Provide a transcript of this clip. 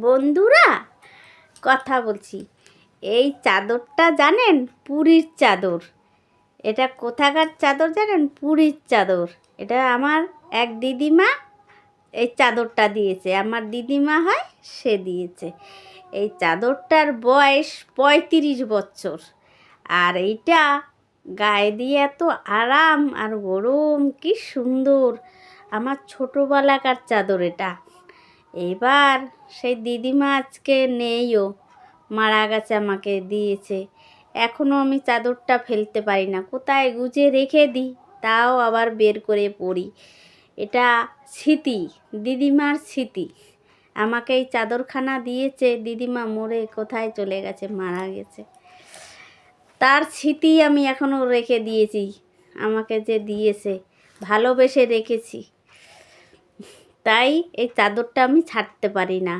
বন্ধুরা, কথা বলছি। এই চাদরটা জানেন? পুরীর চাদর। এটা কোথাকার চাদর জানেন? পুরীর চাদর। এটা আমার এক দিদিমা এই চাদরটা দিয়েছে। আমার দিদিমা হয়, সে দিয়েছে। এই চাদরটার বয়স ৩৫ বছর। আর এইটা গায়ে দিয়ে এত আরাম আর গরম, কি সুন্দর। আমার ছোটোবেলাকার চাদর এটা। এবার সেই দিদিমা আজকে নেইও, মারা গেছে, আমাকে দিয়েছে। এখনও আমি চাদরটা ফেলতে পারি না, কোথায় গুজে রেখে দিই, তাও আবার বের করে পরি। এটা স্মৃতি, দিদিমার স্মৃতি। আমাকে এই চাদরখানা দিয়েছে, দিদিমা মরে কোথায় চলে গেছে, মারা গেছে। তার স্মৃতি আমি এখনও রেখে দিয়েছি। আমাকে যে দিয়েছে, ভালোবেসে রেখেছি। তাই এই চাদরটা আমি ছাড়তে পারি না।